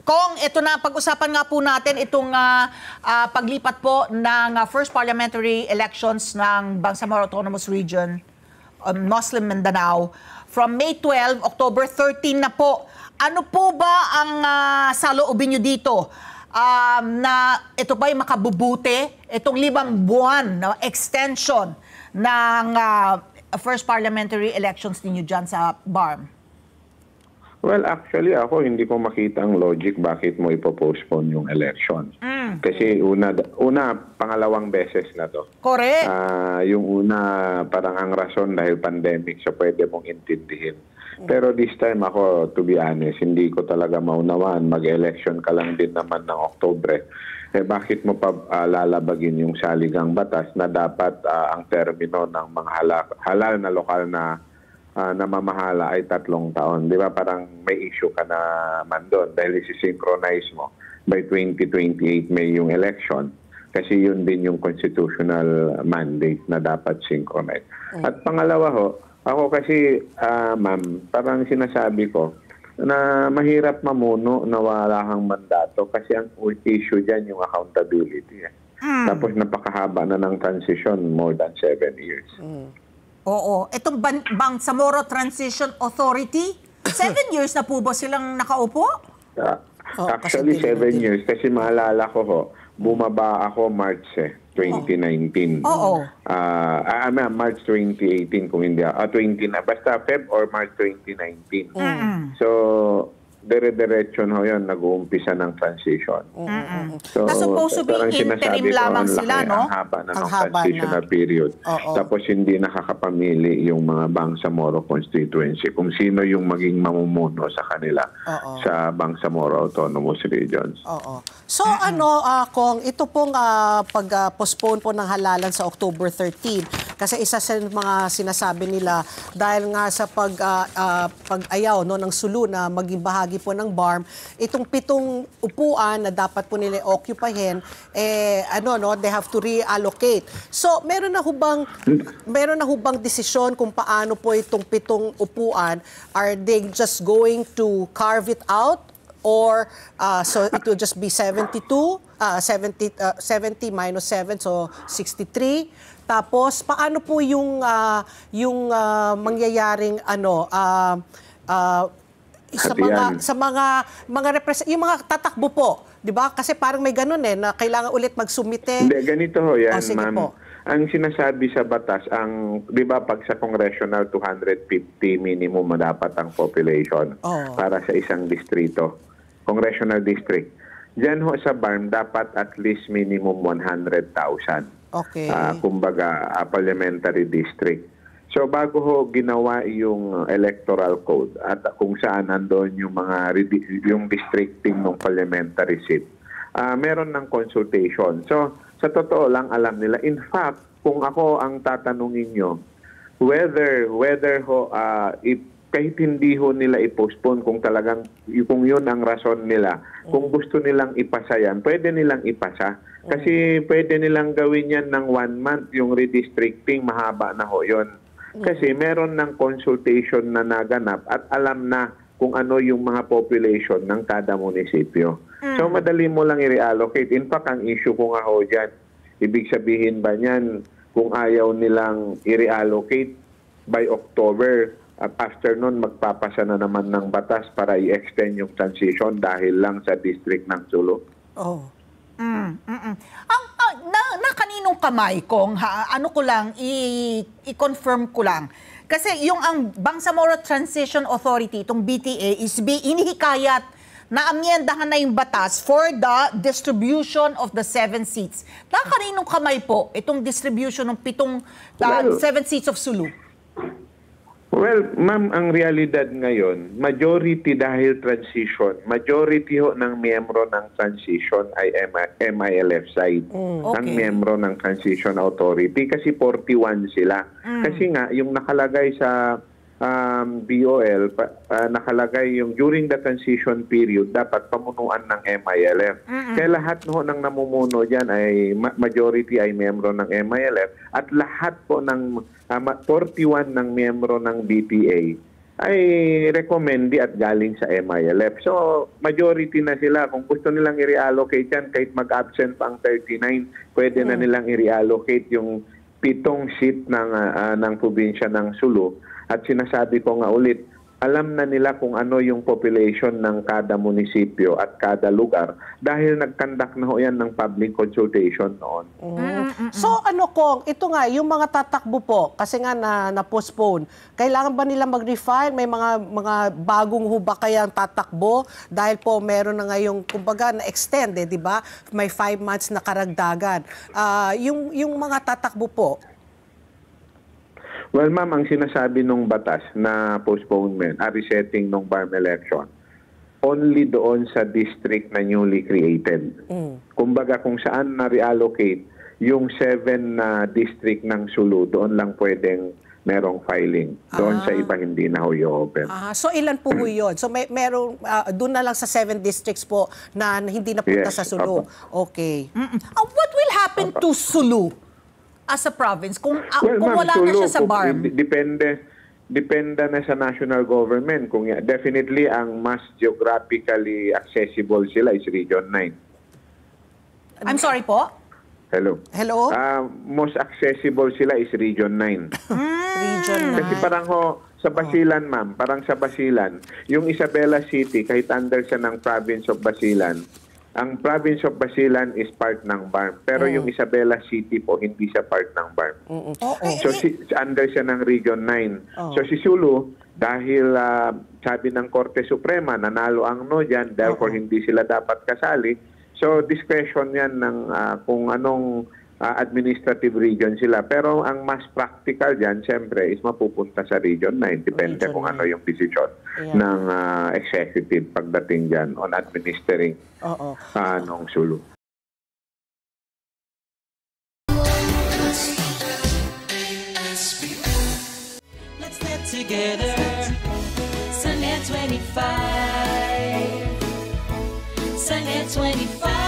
Kung ito na, pag-usapan nga po natin itong paglipat po ng first parliamentary elections ng Bangsamoro Autonomous Region, Muslim Mindanao, from May 12, October 13 na po. Ano po ba ang saloobin nyo dito na ito ba'y makabubuti, itong 5 buwan na extension ng first parliamentary elections ninyo dyan sa BARM? Well, actually, ako hindi ko makita ang logic bakit mo ipopostpone yung election. Kasi una, pangalawang beses na to. Correct. Yung una, parang ang rason dahil pandemic, so pwede mong intindihin. Pero this time ako, to be honest, hindi ko talaga maunawaan. Mag-election ka lang din naman ng Oktubre. Bakit mo pa lalabagin yung saligang batas na dapat ang termino ng mga halal na lokal na namamahala ay 3 taon. Di ba parang may issue ka naman doon dahil isi-synchronize mo by 2028 May yung election kasi yun din yung constitutional mandate na dapat synchronize. At pangalawa ho, ako kasi ma'am, parang sinasabi ko na mahirap mamuno na wala kang mandato kasi ang issue dyan yung accountability. Tapos napakahaba na ng transition, more than 7 years. Oo. Itong Bangsamoro Transition Authority, 7 years na po ba silang nakaupo? Actually, 7 years. Kasi maalala ko ho, bumaba ako March 2019. Oo. March 2018 kung hindi. 20 na. Basta Feb or March 2019. So, dire-diretso ho yun, nag-uumpisa ng transition. So, supposed to be interim lamang sila, no? Ang haba na ng transitional period. Tapos hindi nakakapamili yung mga Bangsamoro constituency kung sino yung maging mamumuno sa kanila sa Bangsamoro Autonomous Regions. So kung ito pong pag-postpone po ng halalan sa October 13, kasi isa sa mga sinasabi nila dahil nga sa pag-ayaw ng Sulu na maging bahagi po ng BARM, itong 7 upuan na dapat po nila occupyhin, they have to reallocate. So, meron na hubang desisyon kung paano po itong 7 upuan? Are they just going to carve it out? Or, so it will just be 72, 70 minus 7, so 63. Tapos, paano po yung mangyayaring sa mga yung mga tatakbo po, 'di ba? Kasi parang may ganun na kailangan ulit magsumite. Hindi, ganito ho yan, ma'am. Ang sinasabi sa batas, 'di ba pag sa congressional 250 minimum dapat ang population para sa isang distrito, congressional district. Diyan ho sa BARM dapat at least minimum 100,000. Okay. Kumbaga parliamentary district. So bago ho ginawa yung electoral code at kung saan nandoon yung districting ng parliamentary seat, meron ng consultation. So sa totoo lang alam nila. In fact, kung ako ang tatanungin nyo, whether ho kahit hindi ho nila i-postpone kung yun ang rason nila, kung gusto nilang ipasa yan, pwede nilang ipasa. Kasi pwede nilang gawin yan ng 1 month, yung redistricting, mahaba na ho yun. Kasi meron ng consultation na naganap at alam na kung ano yung mga population ng kada munisipyo. So madali mo lang i-reallocate. In fact, ang issue ko nga ho dyan, ibig sabihin ba niyan kung ayaw nilang i-reallocate by October, after nun magpapasa na naman ng batas para i-extend yung transition dahil lang sa district ng Sulu? Na kaninong kamay kong ano ko lang i-confirm ko lang kasi yung ang Bangsamoro Transition Authority, itong BTA, is inihikayat na amyendahan na yung batas for the distribution of the 7 seats. Na kaninong kamay po itong distribution ng 7 seats of Sulu? Well, ma'am, ang realidad ngayon, majority dahil transition, majority ho ng miyembro ng transition ay MILF side. Ang miyembro ng Transition Authority kasi 41 sila. Kasi nga, yung nakalagay sa BOL, nakalagay yung during the transition period, dapat pamunuan ng MILF. Kaya lahat ho ng namumuno dyan ay majority ay miyembro ng MILF at lahat po ng 41 ng miyembro ng BTA ay recommend at galing sa MILF. So, majority na sila. Kung gusto nilang i-reallocate yan, kahit mag-absent pa ang 39, pwede na nilang i-reallocate yung 7 seat ng probinsya ng Sulu. At sinasabi ko nga ulit, alam na nila kung ano yung population ng kada munisipyo at kada lugar dahil nag-conduct na ho yan ng public consultation noon. So ano Kong, ito nga, yung mga tatakbo po, kasi nga na-postpone, kailangan ba nila mag-refile? May mga bagong huba kayang tatakbo? Dahil po meron na ngayong, kumbaga, na-extend, di ba? May 5 months na karagdagan. Yung mga tatakbo po, Well, ma'am, ang sinasabi nung batas na postponement, resetting ng BARM election, only doon sa district na newly created. Kumbaga kung saan na-reallocate yung 7 na district ng Sulu, doon lang pwedeng merong filing. Doon sa iba hindi na ho i-open. So ilan po yun? So merong, doon na lang sa 7 districts po na hindi napunta Yes, sa Sulu. Okay. What will happen to Sulu as a province kung Ma'am, wala na Sulu, siya sa BARM? Depende na sa national government. Definitely, ang mas geographically accessible sila is Region 9. I'm sorry po? Hello? Hello? Most accessible sila is Region 9. Region na. Kasi parang sa Basilan, ma'am, parang sa Basilan, yung Isabela City, kahit under siya ng province of Basilan, ang province of Basilan is part ng BARM. Pero yung Isabela City po, hindi siya part ng BARM. So, under siya ng Region 9. So, si Sulu, dahil sabi ng Korte Suprema, nanalo ang no dyan, therefore hindi sila dapat kasali. So, discretion yan ng kung anong administrative region sila. Pero ang mas practical dyan, siyempre, is mapupunta sa Region 9. Depende kung ano yung decision ng executive pagdating dyan on administering ng Sulu. Let's get together. Sunday 25. Sunday 25.